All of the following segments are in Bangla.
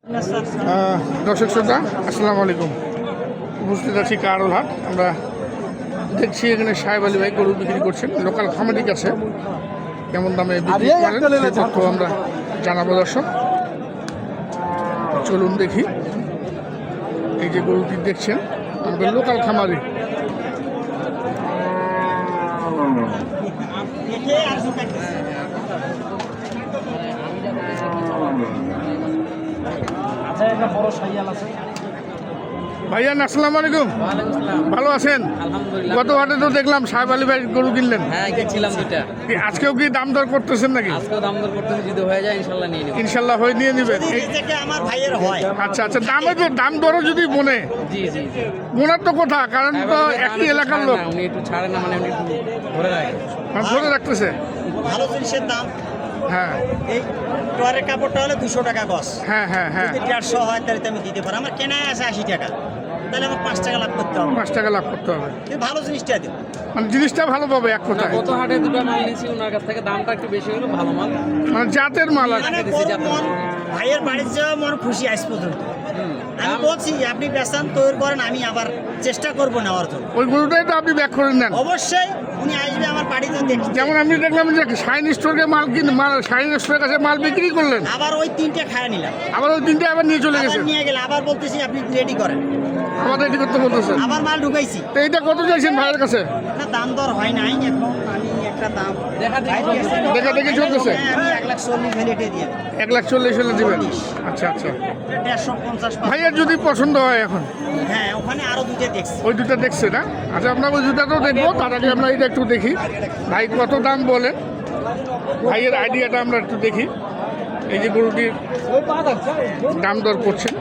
দর্শক শ্রোতা আসসালামু আলাইকুম। উপস্থিত আছি কারোল হাট। আমরা দেখছি এখানে সাহেব আলী ভাই গরু বিক্রি করছেন লোকাল খামারির কাছে। কেমন দামে বিক্রি করেন সেই তথ্য আমরা জানাবো দর্শক। চলুন দেখি। এই যে গরুটি দেখছেন আমাদের লোকাল খামারি। ভাইয়ান আসসালামু আলাইকুম। ভালো আছেন? গত হাটে তো দেখলাম সাহেব আলী ভাই গরু কিনলেন। হ্যাঁ গেছিলাম দুটা। আজকেও কি দাম দর করতেছেন নাকি? আজকেও দাম দর করতেছি, যদি হয়ে যায় ইনশাল্লাহ নিয়ে নেব। ইনশাল্লাহ হয়ে নিয়ে নেবেন। আমার ভাইয়ের হয়। আচ্ছা আচ্ছা, দাম দরও যদি মনে জি জি জি। মোনার তো কথা, কারণ তো একই এলাকার লোক। উনি একটু ছাড়ে না, মানে উনি একটু ধরে রাখে। ধরে রাখতেছে। ভালো জিনিসের দাম। হ্যাঁ এই টয়ারের কাপড়টা হলে 200 টাকা গজ। হ্যাঁ হ্যাঁ হ্যাঁ, যদি 150 হয় তাহলে তো আমি দিতে পারি। আমার কেনায় আছে 80 টাকা, তাহলে আমার 5 টাকা লাভ করতে হবে। 5 টাকা লাভ করতে হবে। কিন্তু ভালো জিনিসটা দেব, মানে জিনিসটা ভালো পাবে এক কথায়। গত হাটে দুটো মাল নিয়েছি ওনার কাছ থেকে, দামটা একটু বেশি হলো, ভালো মাল। মানে জাতের মাল আর কি। মানে মন ভাইয়ের বাড়ির যাওয়া মন খুশি আজ পর্যন্ত। আমি বলছি আপনি বেচান তৈরি করেন, আমি আবার চেষ্টা করবো নেওয়ার জন্য। ওই গরুটাই তো আপনি ব্যাক করে নেন। অবশ্যই উনি আসবে আমার বাড়িতে দেখতে। যেমন আমি দেখলাম যে শাইন স্টোরকে শাইন স্টোরের কাছে মাল বিক্রি করলেন, আবার ওই 3টে খায় নিলাম, আবার ওই 3টে আবার নিয়ে চলে আবার গেছে। নিয়ে গেলে আবার বলতেছি আপনি রেডি করেন, আমাদের এটি করতে বলতেছেন। আবার মাল ঢুকাইছি। তো এইটা কত চাইছেন ভাইয়ের কাছে? না দাম দর হয় নাই এখন, আমি একটা দাম দেখা দেখি চলতেছে। আমি 1,40,000 ভ্যালিডে দিয়ে দেব। 1,40,000 হলে দিবেন। আচ্ছা আচ্ছা, 150 ভাইয়ের যদি পছন্দ হয় এখন। হ্যাঁ ওখানে আরো দুটো দেখছি। ওই দুটো দেখছে না? আচ্ছা, আমরা ওই দুটাতেও দেখবো। তার আগে আমরা এটা একটু দেখি ভাই কত দাম বলে। ভাইয়ের আইডিয়াটা আমরা একটু দেখি। এই যে গরুটির দাম দর করছেন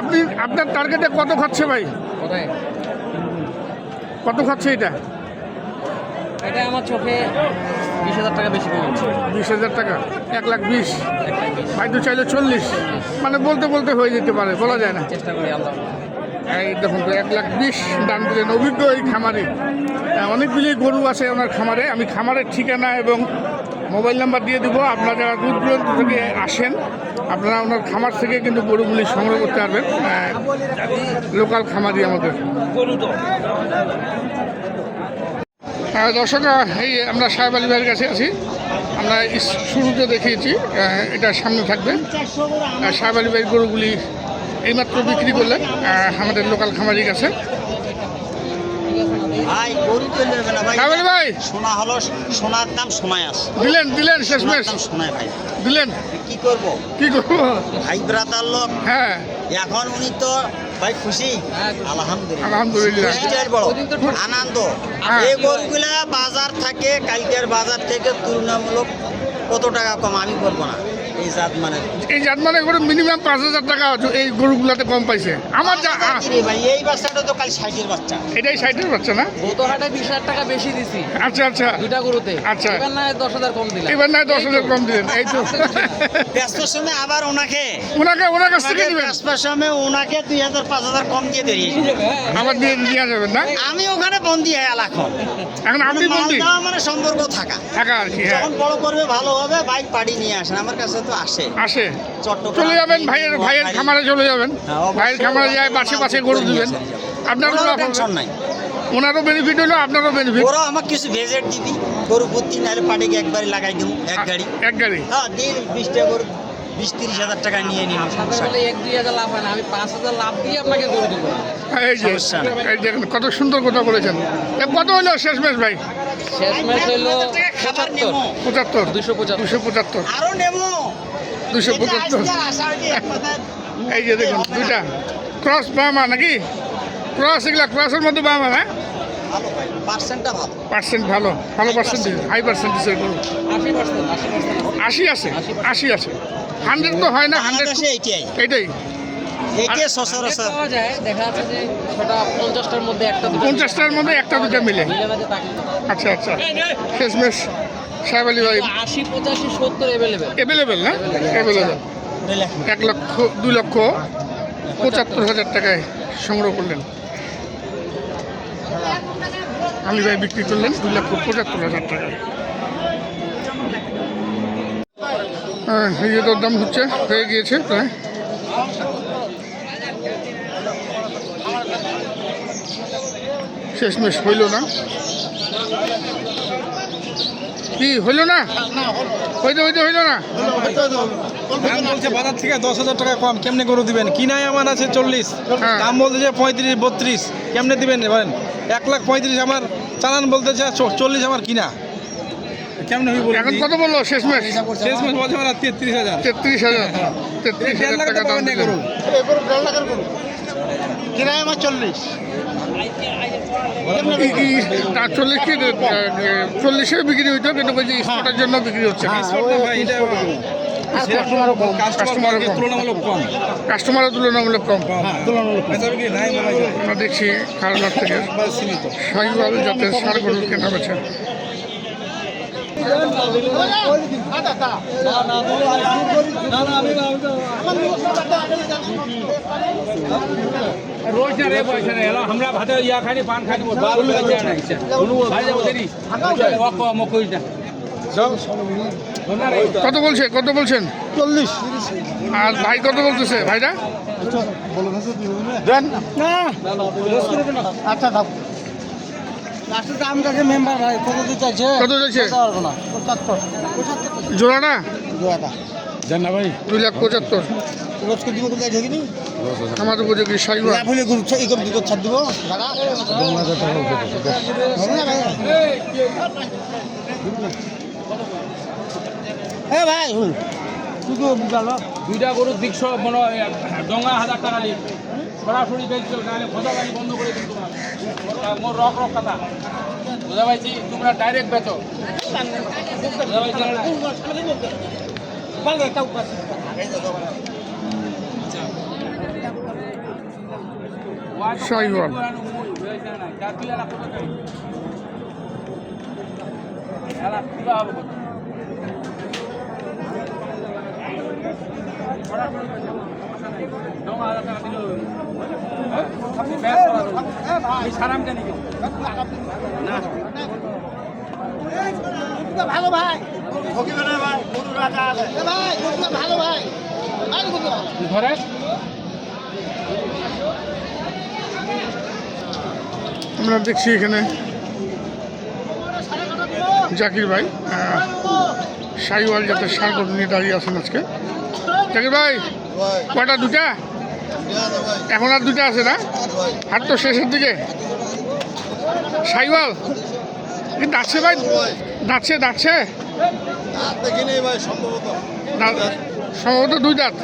আপনি, আপনার টার্গেটে কত খাচ্ছে ভাই? কোথায়? কত খাচ্ছে এটা? এটা আমার চোখে 20,000 টাকা বেশি কমেছে। 20,000 টাকা, 1,20,000। ভাই তো চাইলে 40, মানে বলতে বলতে হয়ে যেতে পারে, বলা যায় না। চেষ্টা করি আল্লাহ। এই দেখুন তো 1,20,000 দাম দিলেন অভিজ্ঞ এই খামারে। অনেকগুলি গরু আছে ওনার খামারে। আমি খামারের ঠিকানা এবং মোবাইল নাম্বার দিয়ে দেবো। আপনারা যারা দূর দূরান্ত থেকে আসেন, আপনারা ওনার খামার থেকে কিন্তু গরুগুলি সংগ্রহ করতে পারবেন। লোকাল খামারি আমাদের। দর্শক, এই আমরা সাহেব আলী ভাইয়ের কাছে আছি। আমরা শুরুতে দেখিয়েছি, এটা সামনে থাকবে। সাহেব আলী ভাইয়ের গরুগুলি এইমাত্র বিক্রি করলেন আমাদের লোকাল খামারির কাছে। ভাই গরু চলে যাবে না ভাই। সাহেব আলী ভাই, সোনা হলো, সোনার দাম সময় আছে। দিলেন শেষমেশ সোনায় ভাই দিলেন। কি করব, কি করবো? ভাই ব্রাতার লোক। হ্যাঁ এখন উনি তো ভাই খুশি। আলহামদুলিল্লাহ, আলহামদুলিল্লাহ। খুশিটাই বড় আনন্দ। এই গরুগুলা বাজার থেকে, কালকের বাজার থেকে তুলনামূলক কত টাকা কম আমি বলবো না। এই জাত মানে করে মিনিমাম 5,000 টাকা এই গরুগুলাতে কম পাইছে। আমার ভাই এই বাচ্চাটা তো কাল 60-এর বাচ্চা। এটাই 60-এর বাচ্চা না? গত হাটে 20,000 টাকা বেশি দিছি। আচ্ছা আচ্ছা, দুইটা গরুতে। আচ্ছা, এবার না 10,000 কম দিলাম। এবার না 10,000 কম দিলেন। এই তো ব্যস্ত সময় আবার ওনার কাছ থেকে দিবেন। ব্যস্ত সময় ওনাকে 2,000-5,000 কম দিয়ে ধরিয়েছি। আবার দিয়ে যাবেন না? আমি ওখানে বন্দি হয়ে এখন আপনি বন্দি মানে সম্পর্ক থাকা আর কি। হ্যাঁ, যখন বড় করবে ভালো হবে, বাইক পাড়ি নিয়ে আসেন আমার কাছে তো আসে। চলে যাবেন ভাইয়ের খামারে চলে যাবেন। ভাইয়ের খামারে যায় বাছে গরু দিবেন। আপনারও টেনশন নাই, ওনারও বেনিফিট হলো, আপনারও বেনিফিট। ওরা আমাকে কিছু ভেজেট দিবি, গরু প্রতি নাহলে পাটিকে একবারে লাগাই দেবো। এক গাড়ি হ্যাঁ দিয়ে 20টা গরু 20-30,000 টাকা নিয়ে নিন। আসলে 1-2,000 লাভ হয় না, আমি 5,000 লাভ দিয়ে আপনাকে গরু দেবো। এই যে কত সুন্দর কথা বলেছেন। কত হলো শেষমেশ ভাই? শেষমেশ হইলো 75, 275, আরো নেবো 275। এই যে দেখুন দুইটা ক্রস বামা নাকি? ক্রস, এগুলা ক্রসের মধ্যে বামা না? ভালো ভাই, পার্সেন্টটা ভালো। পার্সেন্ট ভালো পার্সেন্টেজ, হাই পার্সেন্টেজের গরু। 80 আছে, 80 আছে। 100 তো হয় না, 100 এইটাই। একে সচরাচর পাওয়া যায়, দেখা যাচ্ছে যে সেটা 50টার মধ্যে একটা 50টার মধ্যে একটা দুটা মিলে। আচ্ছা আচ্ছা, শেষমেশ সাহেব আলী ভাই 80, 85, 70 অ্যাভেলেবেল না? অ্যাভেলেবেল। 2,75,000 টাকায় সংগ্রহ করলেন। আলী ভাই বিক্রি করলেন 2,75,000 টাকায়। এই যে দরদাম হয়ে গিয়েছে প্রায়। শেষমেশ হইল না, কি হইল না, হইল না। দাম বলছে বাজার থেকে 10,000 টাকা কম, কেমনে গরু দিবেন? কিনায় আমার আছে 40, হ্যাঁ। দাম বলতেছে 35-32, কেমনে দিবেন বলেন? 1,35,000 আমার চালান বলতেছে, 40 আমার কিনা, কেমনে হইব? এখন কত বললো শেষমেশ? শেষ মাস বলছে আমার 33,000। 33,000 1.5 লাখ টাকা দাম পাবেন না দিলেন। গরু। কিরায় আমার 40। 40-এ বিক্রি হইতো, কিন্তু ওই যে স্পটের জন্য বিক্রি হচ্ছে না। ভাই, এটা কাস্টমার তুলনামূলক কম। কাস্টমারও তুলনামূলক কম। বেচা বিক্রি নাই মনে হয়, আমরা দেখছি খারঘাট থেকে একবার সীমিত। শাহিওয়াল জাতের ষাঁড় গরু কেনা বেচা। আমরা ভাতে ইয়া খাইনি পান খাইনি কত বলছেন? 40। আর ভাই কত বলতেছে ভাইরা? আচ্ছা দাও। লাস্টের দাম কাছে মেম্বার ভাই কত দিতে চাইছে? কত চাইছে? পারবো না। 75 জোড়াটা জোড়াটা। 2,75,000। রোজকে দিব কোথায় ঢেকিনি? আমার উপযোগী শাহিওয়াল। না ভুলে গরু এই কম দিকে ছাড় দিব দাদা। হ্যাঁ ভাই শুধু বুঝালো দুইটা গরুর দিকশো মনে হয় ডঙ্গা 1,000 টাকা দিয়ে সরাসরি বেচছো, নাহলে খোঁজা গাড়ি বন্ধ করে দিন তোমার। মোর রক কথা বুঝা পাইছি, তোমরা ডাইরেক্ট বেচো। বুঝা পাইছি না? শাহিওয়াল। সারাম জানি ভালো ভাই ভালো ভাই ঘরে আমরা দেখছি এখানে জাকির ভাই শাহিওয়াল জাতের ষাঁড় গরু নিয়ে দাঁড়িয়ে আছেন আজকে। জাকির ভাই কয়টা? দুটা? এখন আর দুটা আছে না? হাট তো শেষের দিকে। শাহিওয়াল দাঁতছে ভাই, দাঁতছে সম্ভবত 2 দাঁত।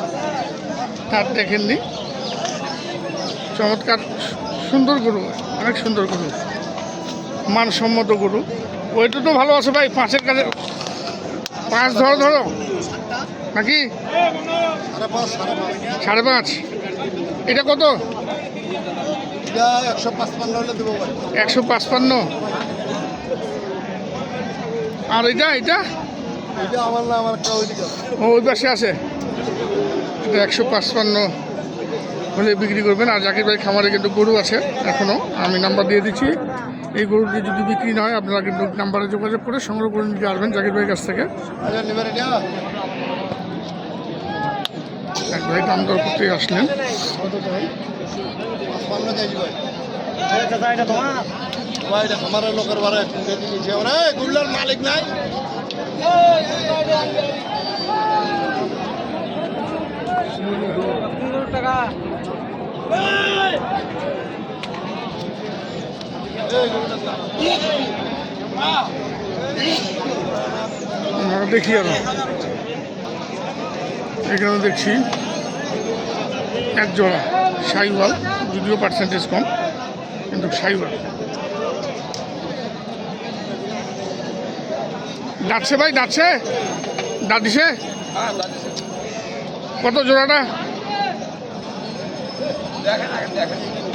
দাঁত দেখেননি। চমৎকার সুন্দর গরু, অনেক সুন্দর গরু, মানসম্মত গরু। ওইটা তো ভালো আছে ভাই, 5-এর কাছে 5 ধরো নাকি? 5.5। এটা কত? 155। আর এটা ওই পাশে আছে, এটা 155 হলে বিক্রি করবেন। আর জাকির ভাই খামারে কিন্তু গরু আছে এখনও, আমি নাম্বার দিয়ে দিচ্ছি। এই গরুটি যদি বিক্রি না হয় আপনারা কিন্তু নাম্বারে যোগাযোগ করে সংগ্রহ করে নিতে পারবেন জাকির ভাইয়ের কাছ থেকে। এক ভাই দাম দর করতে আসলেন। মালিক নাই টাকা আমরা দেখি আরো এখানে দেখছি এক জোড়া শাহিওয়াল, যদিও পার্সেন্টেজ কম কিন্তু শাহিওয়াল। দাঁতছে ভাই, দাঁত দিছে? কত জোড়াটা?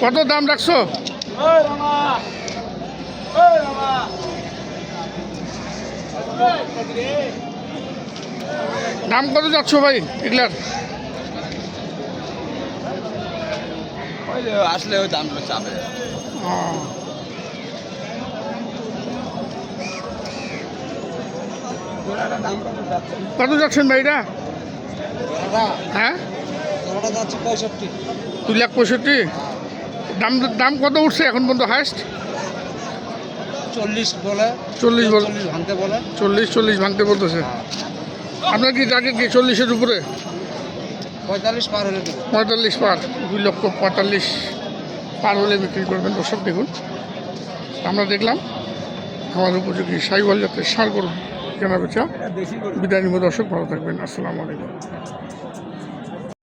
কত দাম রাখছো? দাম কত যাচ্ছ ভাই এগুলার? আসলে ওই দামটা চাপে। কত যাচ্ছেন ভাই এটা? হ্যাঁ, 2,65,000। দাম কত উঠছে এখন পর্যন্ত হাইস্ট? 40 বলে, 40 বল, ভাঙতে বলে। 40 ভাঙতে বলতেছে। আপনার কি টার্গেট কি 40-এর উপরে? 45 পার হলে দেবো। 45 পার, 2,45,000 পার হলে বিক্রি করবেন। দর্শক দেখুন, আমরা দেখলাম আমার উপযোগী সাইওয়াল জাতের ষাঁড় গরু কেনা বেচা। বিদায় নিব দর্শক, ভালো থাকবেন। আসসালামু আলাইকুম।